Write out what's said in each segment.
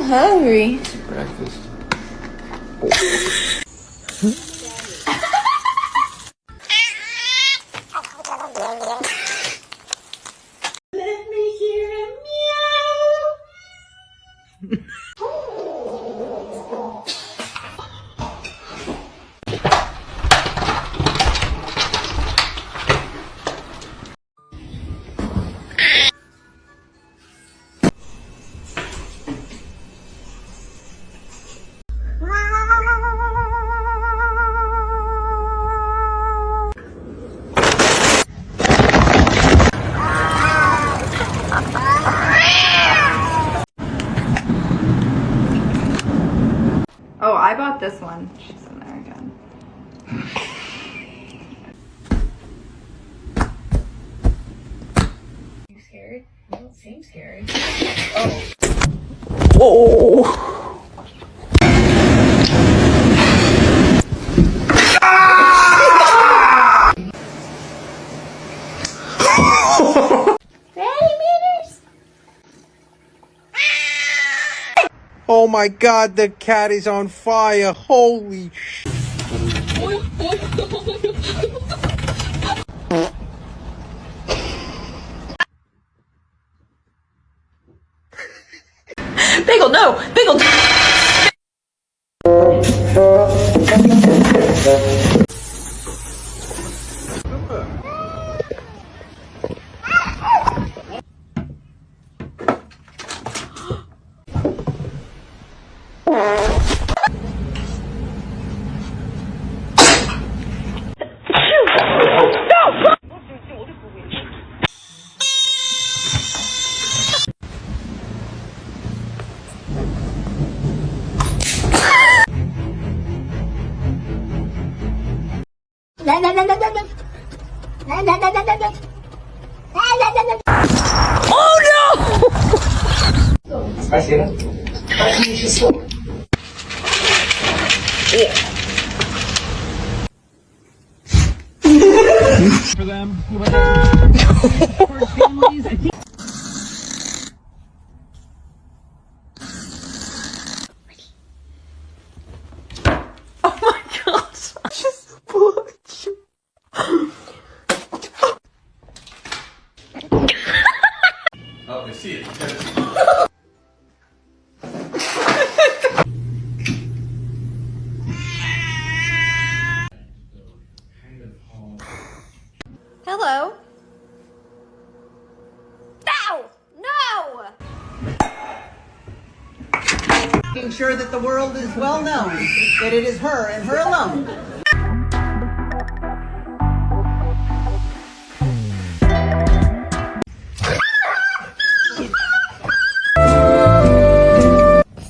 hungry. Breakfast. Let me hear a meow. Oh, I bought this one. She's in there again. You scared? You don't seem scared. Oh. Whoa! Oh my god, the cat is on fire. Holy sh... Bagel, no! Bagel! Спасибо. For them, for families, I think. Oh my gosh. Just push. Oh, I see it. Hello? No! No! Making sure that the world is well known that it is her and her alone.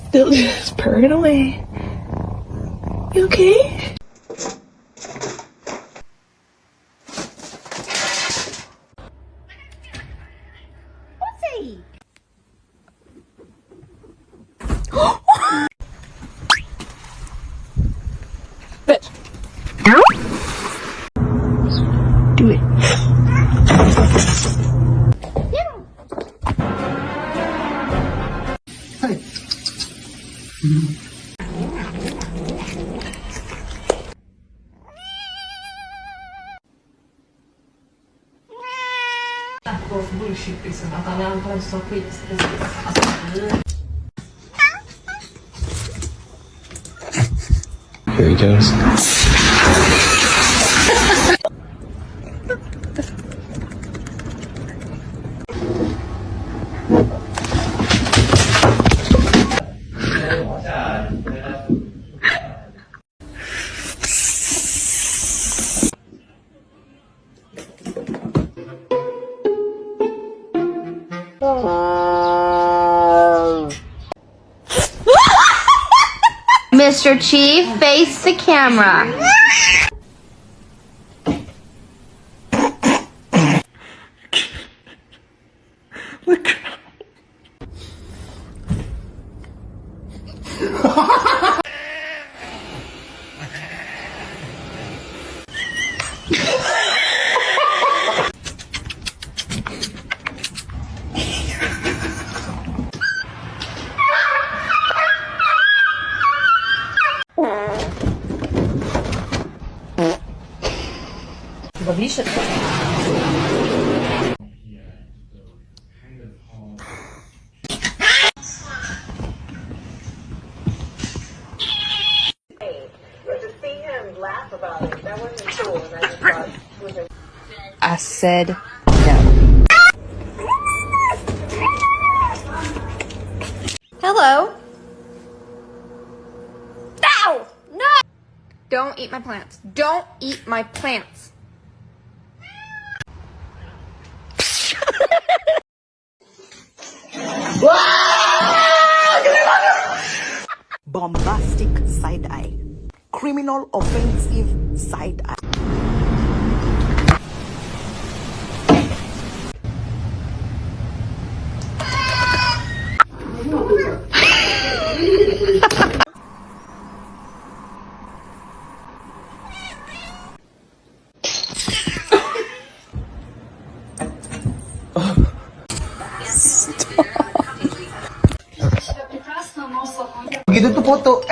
Still just purring away. You okay? Bitch. Do it. Hey. Bullshit liksom, att alla andra sa skit. Here he goes. Mr. Chief, face the camera. Look. Більше. I said no. Hello. Ow! No! Don't eat my plants. Don't eat my plants. Bombastic side eye. Criminal offensive side eye. Gitu tuh foto.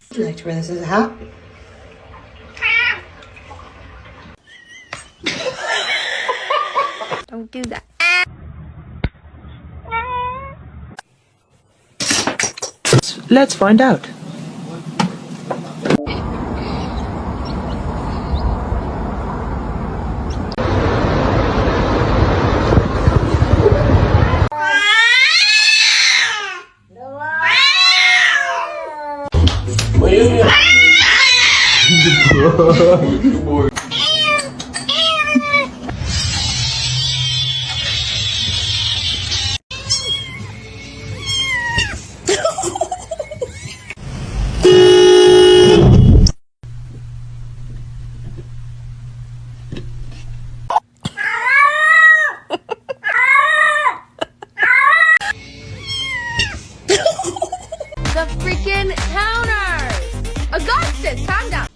Would you like to wear this as a hat? Don't do that. Let's find out. The freaking counter! Augustus, calm down.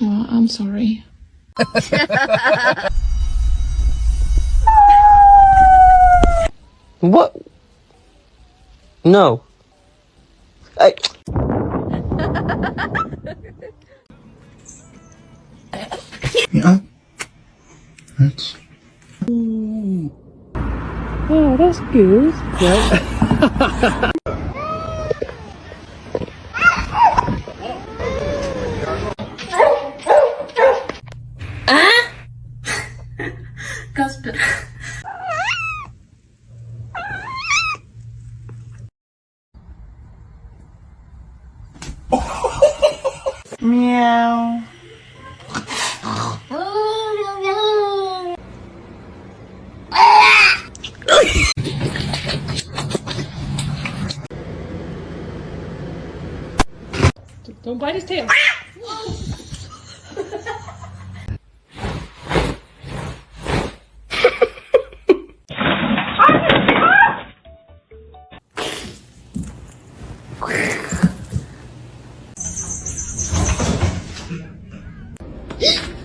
I'm sorry. What? No. Yeah. That's. Oh, that's good. Kasper. Meow. Don't bite his tail.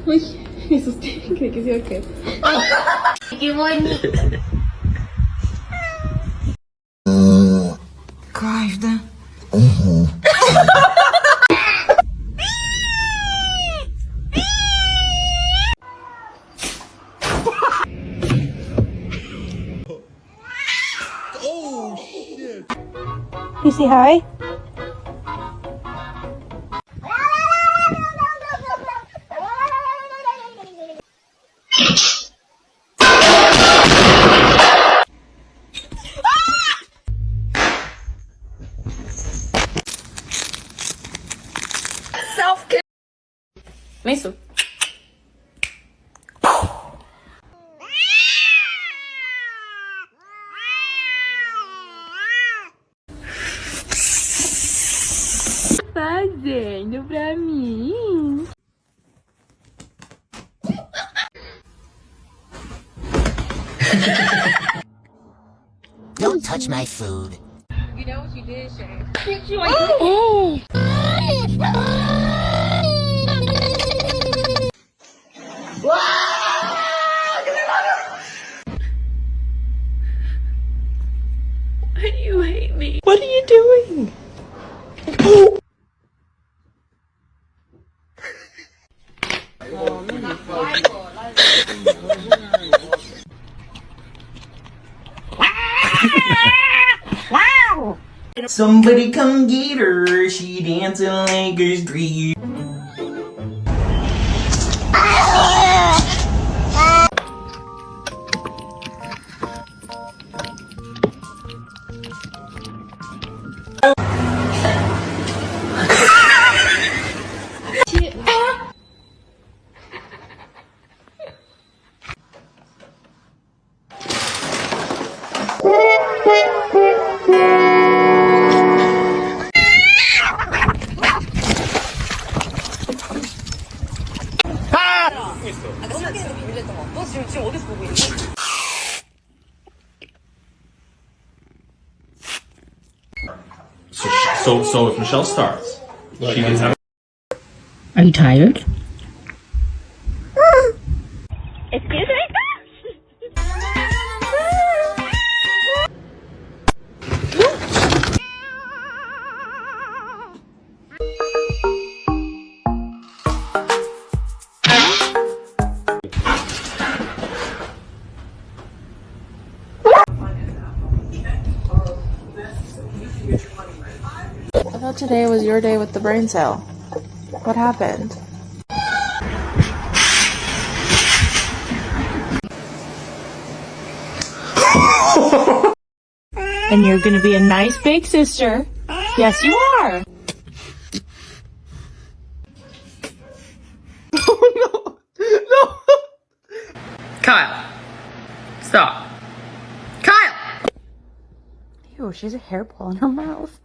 Uy, me asusté. Кайф, да? You say hi? Self-care. Mason. Fazendo pra mim. Don't touch my food. You know what you did, Shane. Why do you hate me? What are you doing? Somebody come get her, she dancing like a street. So if Michelle starts, she gets out. Are you tired? Excuse me? I thought today was your day with the brain cell. What happened? And you're gonna be a nice big sister. Yes, you are. Kyle. Stop. Kyle! Ew, she has a hairball in her mouth.